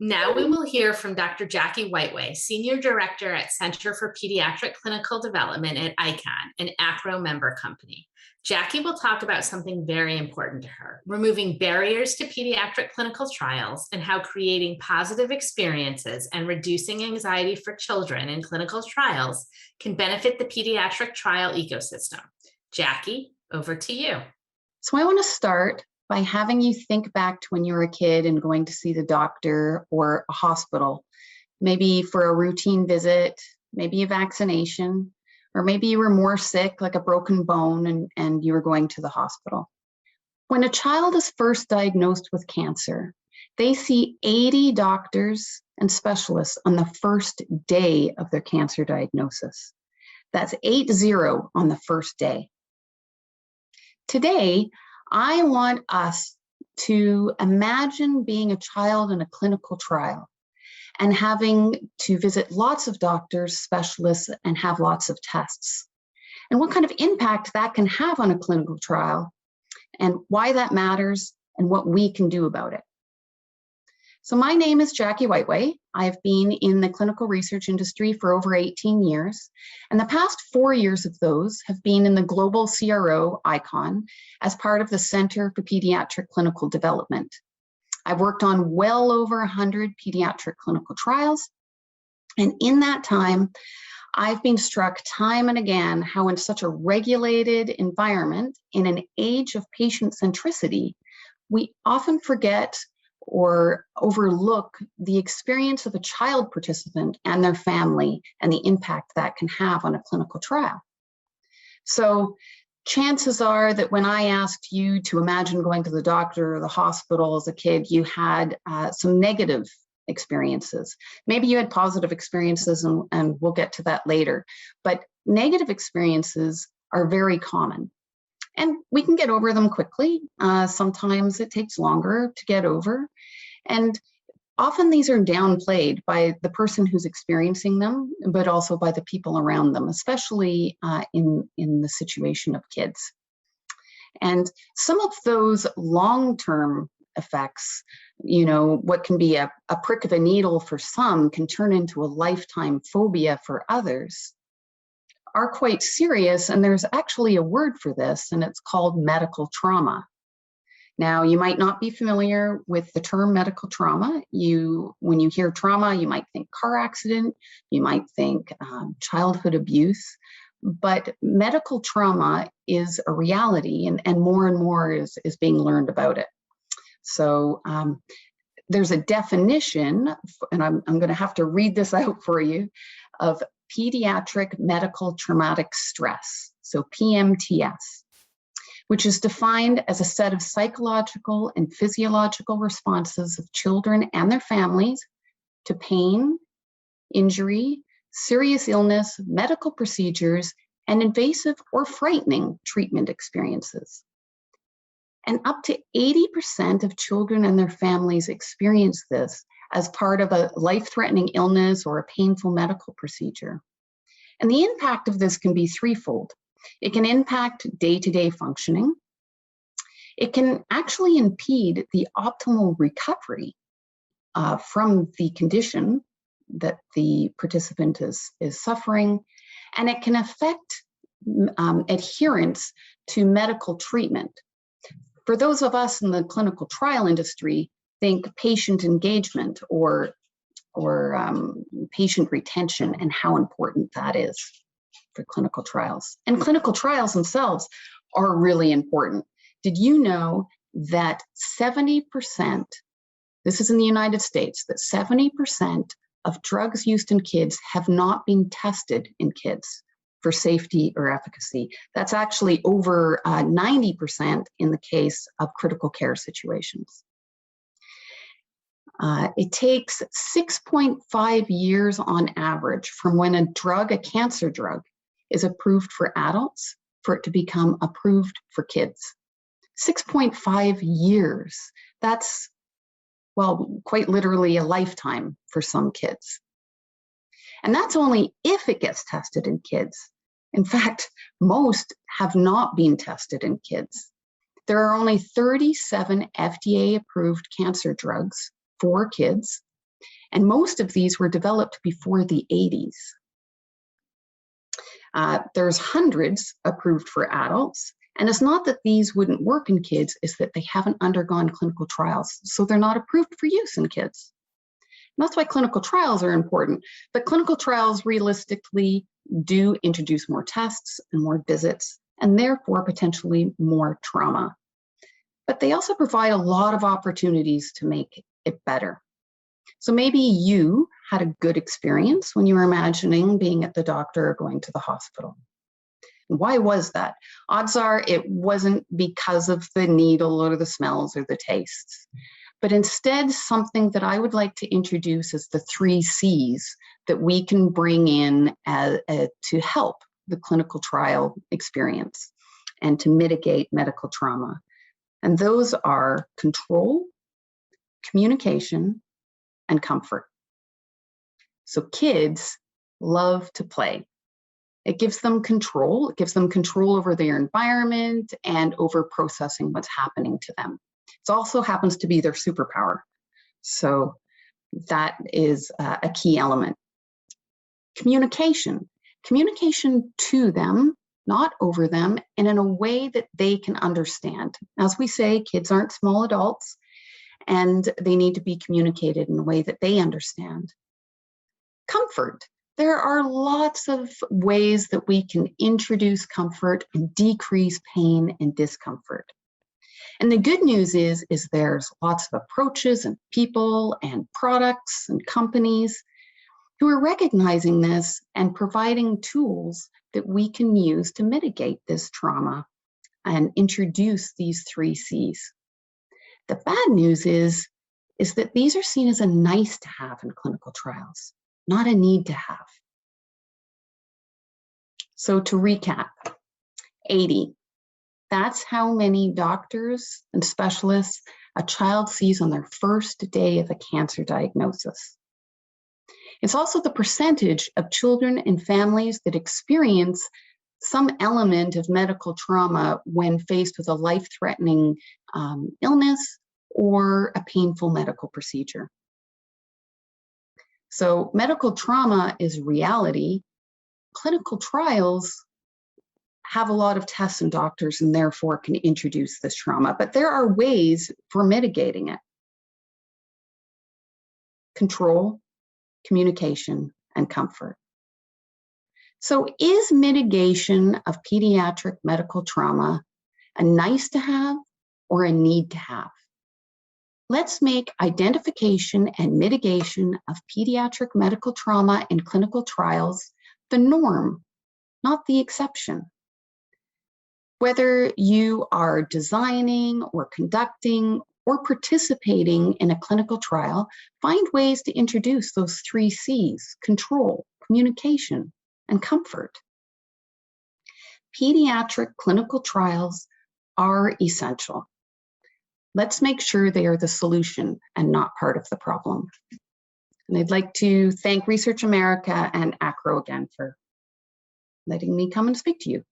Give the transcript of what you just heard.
Now we will hear from Dr. Jacqui Whiteway, Senior Director at Center for Pediatric Clinical Development at ICON, an ACRO member company. Jacqui will talk about something very important to her, removing barriers to pediatric clinical trials and how creating positive experiences and reducing anxiety for children in clinical trials can benefit the pediatric trial ecosystem. Jacqui, over to you. So I want to start by having you think back to when you were a kid and going to see the doctor or a hospital, maybe for a routine visit, maybe a vaccination, or maybe you were more sick, like a broken bone, and you were going to the hospital. When a child is first diagnosed with cancer, they see 80 doctors and specialists on the first day of their cancer diagnosis. That's 80 on the first day. Today, I want us to imagine being a child in a clinical trial and having to visit lots of doctors, specialists, and have lots of tests, and what kind of impact that can have on a clinical trial, and why that matters, and what we can do about it. So my name is Jacqui Whiteway. I've been in the clinical research industry for over 18 years, and the past 4 years of those have been in the global CRO ICON as part of the Center for Pediatric Clinical Development. I've worked on well over 100 pediatric clinical trials, and in that time, I've been struck time and again how in such a regulated environment, in an age of patient centricity, we often forget or overlook the experience of a child participant and their family and the impact that can have on a clinical trial. So chances are that when I asked you to imagine going to the doctor or the hospital as a kid, you had some negative experiences. Maybe you had positive experiences, and we'll get to that later. But negative experiences are very common. And we can get over them quickly. Sometimes it takes longer to get over. And often these are downplayed by the person who's experiencing them, but also by the people around them, especially in the situation of kids. And some of those long-term effects, what can be a prick of a needle for some can turn into a lifetime phobia for others, are quite serious, and there's actually a word for this, and it's called medical trauma. Now, you might not be familiar with the term medical trauma. When you hear trauma, you might think car accident, you might think childhood abuse, but medical trauma is a reality, and more is being learned about it. So there's a definition, and I'm going to have to read this out for you, of pediatric medical traumatic stress, so PMTS, which is defined as a set of psychological and physiological responses of children and their families to pain, injury, serious illness, medical procedures, and invasive or frightening treatment experiences. And up to 80% of children and their families experience this as part of a life-threatening illness or a painful medical procedure. And the impact of this can be threefold. It can impact day-to-day functioning. It can actually impede the optimal recovery from the condition that the participant is suffering. And it can affect adherence to medical treatment. For those of us in the clinical trial industry, think patient engagement or patient retention and how important that is for clinical trials. And clinical trials themselves are really important. Did you know that 70%, this is in the United States, that 70% of drugs used in kids have not been tested in kids for safety or efficacy? That's actually over 90% in the case of critical care situations. It takes 6.5 years on average from when a cancer drug, is approved for adults for it to become approved for kids. 6.5 years. That's, well, quite literally a lifetime for some kids. And that's only if it gets tested in kids. In fact, most have not been tested in kids. There are only 37 FDA-approved cancer drugs for kids, And most of these were developed before the 80s. There's hundreds approved for adults. And it's not that these wouldn't work in kids, it's that they haven't undergone clinical trials. So they're not approved for use in kids. And that's why clinical trials are important. But clinical trials realistically do introduce more tests and more visits, and therefore potentially more trauma. But they also provide a lot of opportunities to make it better. So maybe you had a good experience when you were imagining being at the doctor or going to the hospital. Why was that? Odds are it wasn't because of the needle or the smells or the tastes, but instead something that I would like to introduce is the 3 C's that we can bring in to help the clinical trial experience and to mitigate medical trauma. And those are control, communication, and comfort. So kids love to play. It gives them control. It gives them control over their environment and over processing what's happening to them. It also happens to be their superpower. So that is a key element. Communication. Communication to them, not over them, and in a way that they can understand. As we say, kids aren't small adults, and they need to be communicated in a way that they understand. Comfort. There are lots of ways that we can introduce comfort and decrease pain and discomfort. And the good news is there's lots of approaches and people and products and companies who are recognizing this and providing tools that we can use to mitigate this trauma and introduce these 3 C's. The bad news is that these are seen as a nice to have in clinical trials, not a need to have. So to recap, 80. That's how many doctors and specialists a child sees on their first day of a cancer diagnosis. It's also the percentage of children and families that experience some element of medical trauma when faced with a life-threatening illness or a painful medical procedure. So medical trauma is reality. Clinical trials have a lot of tests and doctors and therefore can introduce this trauma, but there are ways for mitigating it. Control, communication, and comfort. So is mitigation of pediatric medical trauma a nice to have or a need to have? Let's make identification and mitigation of pediatric medical trauma in clinical trials the norm, not the exception. Whether you are designing or conducting or participating in a clinical trial, find ways to introduce those 3 C's: control, communication, and comfort. Pediatric clinical trials are essential. Let's make sure they are the solution and not part of the problem. And I'd like to thank Research America and ACRO again for letting me come and speak to you.